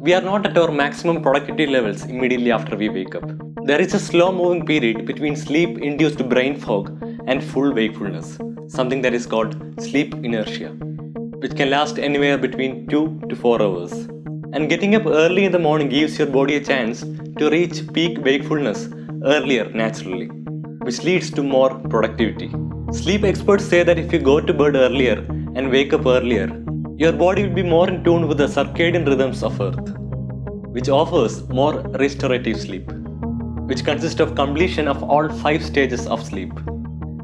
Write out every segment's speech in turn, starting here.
We are not at our maximum productivity levels immediately after we wake up. There is a slow moving period between sleep induced brain fog and full wakefulness, something that is called sleep inertia, which can last anywhere between 2 to 4 hours. And getting up early in the morning gives your body a chance to reach peak wakefulness earlier naturally, which leads to more productivity. Sleep experts say that if you go to bed earlier and wake up earlier, your body will be more in tune with the circadian rhythms of Earth, which offers more restorative sleep, which consists of completion of all 5 stages of sleep.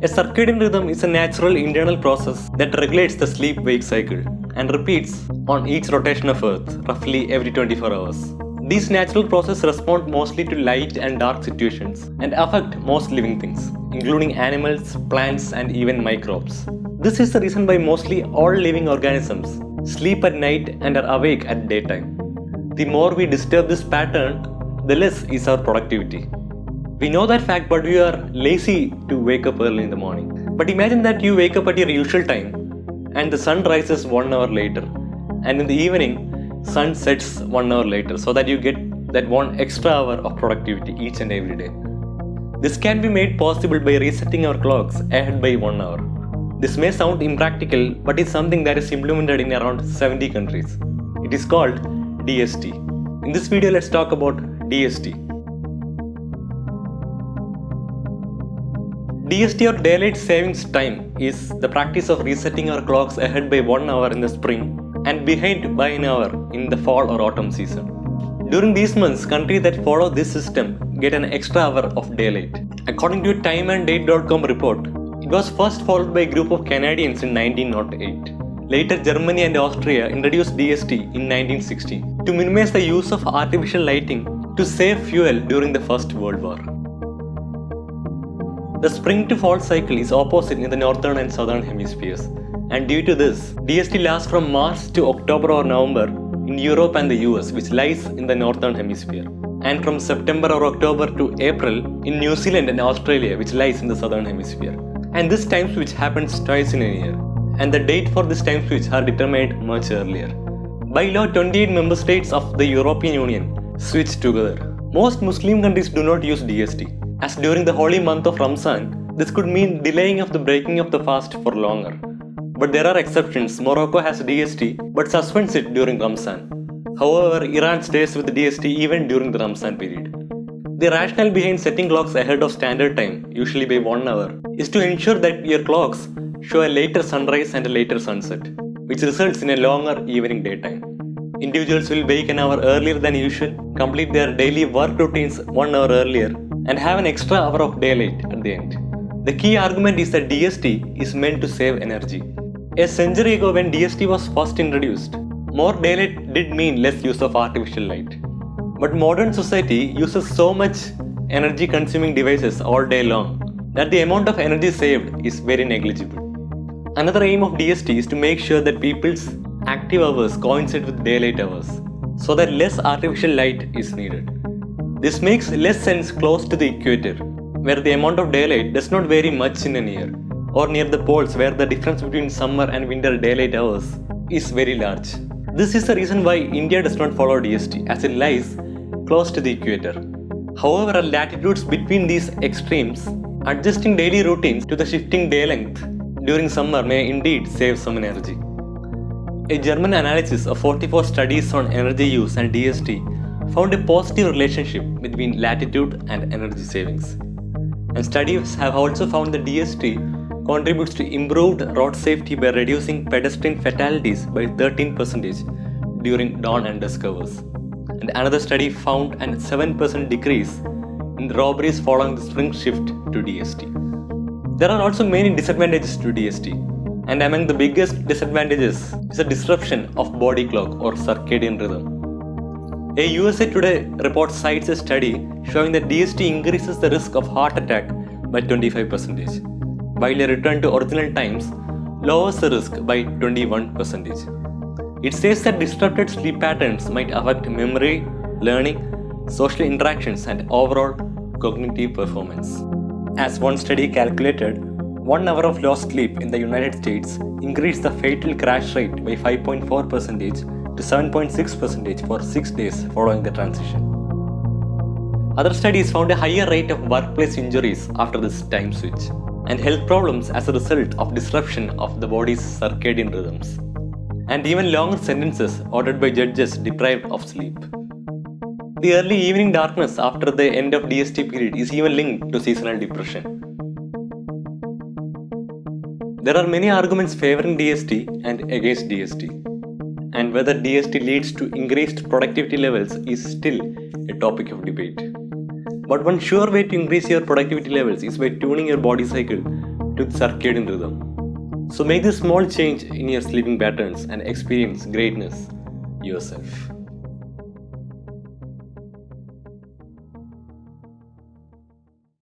A circadian rhythm is a natural internal process that regulates the sleep-wake cycle and repeats on each rotation of Earth roughly every 24 hours. These natural processes respond mostly to light and dark situations and affect most living things, including animals, plants, and even microbes. This is the reason why mostly all living organisms sleep at night and are awake at daytime. The more we disturb this pattern, the less is our productivity. We know that fact, but we are lazy to wake up early in the morning. But imagine that you wake up at your usual time and the sun rises 1 hour later, and in the evening, sun sets 1 hour later, so that you get that 1 extra hour of productivity each and every day. This can be made possible by resetting our clocks ahead by 1 hour. This may sound impractical, but it's something that is implemented in around 70 countries. It is called DST. In this video, let's talk about DST. DST or Daylight Savings Time is the practice of resetting our clocks ahead by 1 hour in the spring and behind by an hour in the fall or autumn season. During these months, countries that follow this system get an extra hour of daylight. According to a timeanddate.com report, it was first followed by a group of Canadians in 1908. Later, Germany and Austria introduced DST in 1960 to minimize the use of artificial lighting to save fuel during the First World War. The spring to fall cycle is opposite in the northern and southern hemispheres, and due to this, DST lasts from March to October or November in Europe and the US, which lies in the northern hemisphere, and from September or October to April in New Zealand and Australia, which lies in the southern hemisphere. And this time switch happens twice in a year, and the date for this time switch are determined much earlier. By law, 28 member states of the European Union switch together. Most Muslim countries do not use DST, as during the holy month of Ramzan, this could mean delaying of the breaking of the fast for longer. But there are exceptions. Morocco has DST but suspends it during Ramzan. However, Iran stays with DST even during the Ramzan period. The rationale behind setting clocks ahead of standard time, usually by 1 hour, is to ensure that your clocks show a later sunrise and a later sunset, which results in a longer evening daytime. Individuals will wake an hour earlier than usual, complete their daily work routines 1 hour earlier, and have an extra hour of daylight at the end. The key argument is that DST is meant to save energy. A century ago, when DST was first introduced, more daylight did mean less use of artificial light. But modern society uses so much energy consuming devices all day long that the amount of energy saved is very negligible. Another aim of DST is to make sure that people's active hours coincide with daylight hours, so that less artificial light is needed. This makes less sense close to the equator, where the amount of daylight does not vary much in a year, or near the poles where the difference between summer and winter daylight hours is very large. This is the reason why India does not follow DST, as it lies close to the equator. However, at latitudes between these extremes, adjusting daily routines to the shifting day length during summer may indeed save some energy. A German analysis of 44 studies on energy use and DST found a positive relationship between latitude and energy savings. And studies have also found that DST contributes to improved road safety by reducing pedestrian fatalities by 13% during dawn and dusk hours. And another study found a 7% decrease in robberies following the spring shift to DST. There are also many disadvantages to DST, and among the biggest disadvantages is the disruption of body clock or circadian rhythm. A USA Today report cites a study showing that DST increases the risk of heart attack by 25%, while a return to original times lowers the risk by 21%. It says that disrupted sleep patterns might affect memory, learning, social interactions, and overall cognitive performance. As one study calculated, 1 hour of lost sleep in the United States increased the fatal crash rate by 5.4% to 7.6% for 6 days following the transition. Other studies found a higher rate of workplace injuries after this time switch and health problems as a result of disruption of the body's circadian rhythms, and even longer sentences ordered by judges deprived of sleep. The early evening darkness after the end of DST period is even linked to seasonal depression. There are many arguments favoring DST and against DST, and whether DST leads to increased productivity levels is still a topic of debate. But one sure way to increase your productivity levels is by tuning your body cycle to its circadian rhythm. So make this small change in your sleeping patterns and experience greatness yourself.